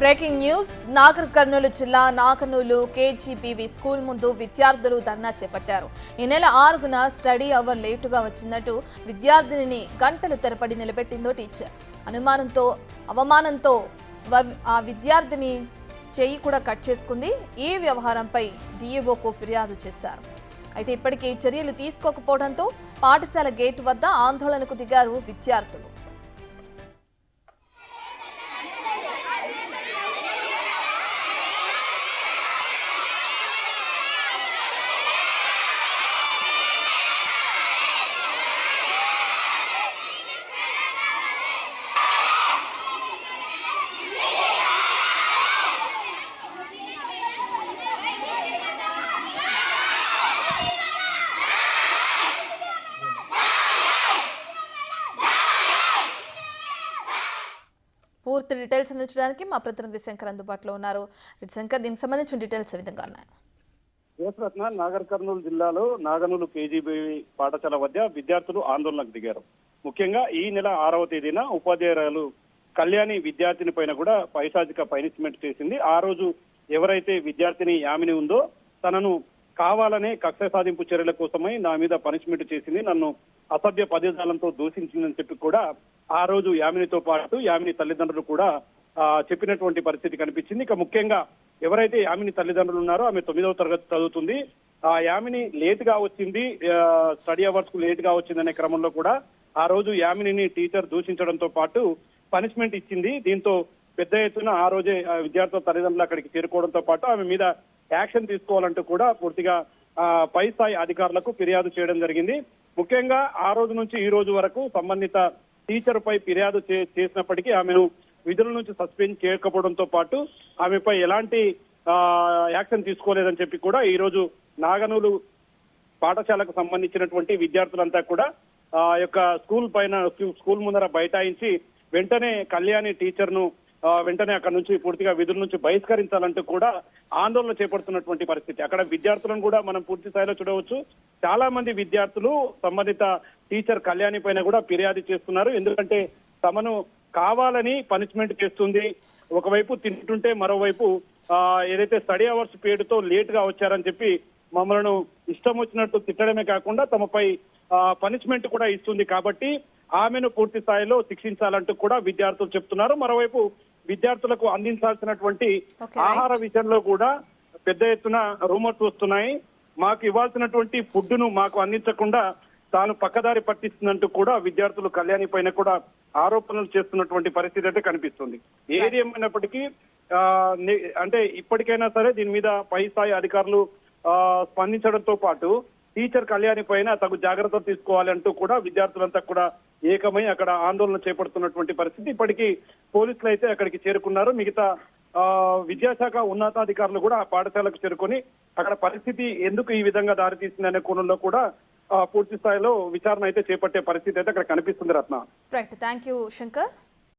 Breaking news Nagar Kurnool జిల్లా నాగనూలు KGBV school ముందు విద్యార్థులు ధర్నా చేపట్టారు. ఈ నెల 6న స్టడీ అవర్ లేటుగా వచ్చినట్టు విద్యార్థినిని గంటలు తరబడి నిలబెట్టిందో టీచర్. అవమానంతో ఆ విద్యార్థిని చెయ్యి కూడా కట్ చేసుకుంది. ఈ వ్యవహారంపై డీఈఓకు ఫిర్యాదు చేశారు. అయితే ఇప్పటికీ చర్యలు తీసుకోకపోవడంతో పాఠశాల గేట్ వద్ద ఆందోళనకు దిగారు విద్యార్థులు. పూర్తి డీటెయిల్స్ అందించడానికి మా ప్రతినిధి శంకర్ అందుబాటులో ఉన్నారు. శంకర్, దీనికి సంబంధించిన డీటెయిల్స్ ఏ విధంగా ఉన్నాయి? నాగర్ కర్నూలు జిల్లాలో నాగనూలు కేజీబీ పాఠశాల వద్ద విద్యార్థులు ఆందోళనకు దిగారు. ముఖ్యంగా ఈ నెల 6వ తేదీన ఉపాధ్యాయురాలు కళ్యాణి విద్యార్థిని పైన కూడా పైశాచిక పనిష్మెంట్ చేసింది. ఆ రోజు ఎవరైతే విద్యార్థిని యామిని ఉందో తనను కావాలనే కక్ష సాధింపు చర్యల కోసమై నా మీద పనిష్మెంట్ చేసింది, నన్ను అసభ్య పదజాలంతో దూషించిందని చెప్పి కూడా ఆ రోజు యామినితో పాటు యామిని తల్లిదండ్రులు కూడా చెప్పినటువంటి పరిస్థితి కనిపించింది. ఇక ముఖ్యంగా ఎవరైతే యామిని తల్లిదండ్రులు ఉన్నారో ఆమె 9వ తరగతి చదువుతుంది. ఆ యామిని లేట్ గా వచ్చింది, స్టడీ అవర్స్ కు లేట్ గా వచ్చిందనే క్రమంలో కూడా ఆ రోజు యామినిని టీచర్ దూషించడంతో పాటు పనిష్మెంట్ ఇచ్చింది. దీంతో పెద్ద ఎత్తున ఆ రోజే విద్యార్థుల తల్లిదండ్రులు అక్కడికి చేరుకోవడంతో పాటు ఆమె మీద యాక్షన్ తీసుకోవాలంటూ కూడా పూర్తిగా పై స్థాయి అధికారులకు ఫిర్యాదు చేయడం జరిగింది. ముఖ్యంగా ఆ రోజు నుంచి ఈ రోజు వరకు సంబంధిత టీచర్ పై ఫిర్యాదు చేసినప్పటికీ ఆమెను విధుల నుంచి సస్పెండ్ చేయకపోవడంతో పాటు ఆమెపై ఎలాంటి యాక్షన్ తీసుకోలేదని చెప్పి కూడా ఈ రోజు నాగనూలు పాఠశాలకు సంబంధించినటువంటి విద్యార్థులంతా కూడా యొక్క స్కూల్ ముందర బైఠాయించి వెంటనే కళ్యాణి టీచర్ ను వెంటనే అక్కడ నుంచి పూర్తిగా విధుల నుంచి బహిష్కరించాలంటూ కూడా ఆందోళన చేపడుతున్నటువంటి పరిస్థితి. అక్కడ విద్యార్థులను కూడా మనం పూర్తి స్థాయిలో చూడవచ్చు. చాలా మంది విద్యార్థులు సంబంధిత టీచర్ కళ్యాణి పైన కూడా ఫిర్యాదు చేస్తున్నారు. ఎందుకంటే తమను కావాలని పనిష్మెంట్ చేస్తుంది, ఒకవైపు తింటుంటే మరోవైపు ఏదైతే స్టడీ అవర్స్ పేరుతో లేట్ గా వచ్చారని చెప్పి మమ్మల్ని ఇష్టం వచ్చినట్టు తిట్టడమే కాకుండా తమపై పనిష్మెంట్ కూడా ఇస్తుంది. కాబట్టి ఆమెను పూర్తి స్థాయిలో శిక్షించాలంటూ కూడా విద్యార్థులు చెప్తున్నారు. మరోవైపు విద్యార్థులకు అందించాల్సినటువంటి ఆహార విషయంలో కూడా పెద్ద ఎత్తున రూమర్స్ వస్తున్నాయి. మాకు ఇవ్వాల్సినటువంటి ఫుడ్ ను మాకు అందించకుండా తాను పక్కదారి పట్టిస్తుందంటూ కూడా విద్యార్థులు కళ్యాణి పైన కూడా ఆరోపణలు చేస్తున్నటువంటి పరిస్థితి అయితే కనిపిస్తుంది. ఏది ఏమైనప్పటికీ అంటే ఇప్పటికైనా సరే దీని మీద పై స్థాయి అధికారులు స్పందించడంతో పాటు టీచర్ కళ్యాణి పైన తగు జాగ్రత్తలు తీసుకోవాలి అంటూ కూడా విద్యార్థులంతా కూడా ఏకమై అక్కడ ఆందోళన చేపడుతున్నటువంటి పరిస్థితి. ఇప్పటికీ పోలీసులు అయితే అక్కడికి చేరుకున్నారు. మిగతా విద్యాశాఖ ఉన్నతాధికారులు కూడా ఆ పాఠశాలకు చేరుకొని అక్కడ పరిస్థితి ఎందుకు ఈ విధంగా దారితీసిందనే కోణంలో కూడా పూర్తి స్థాయిలో విచారణ అయితే చేపట్టే పరిస్థితి అయితే అక్కడ కనిపిస్తుంది. Ratna. Right, thank you Shankar.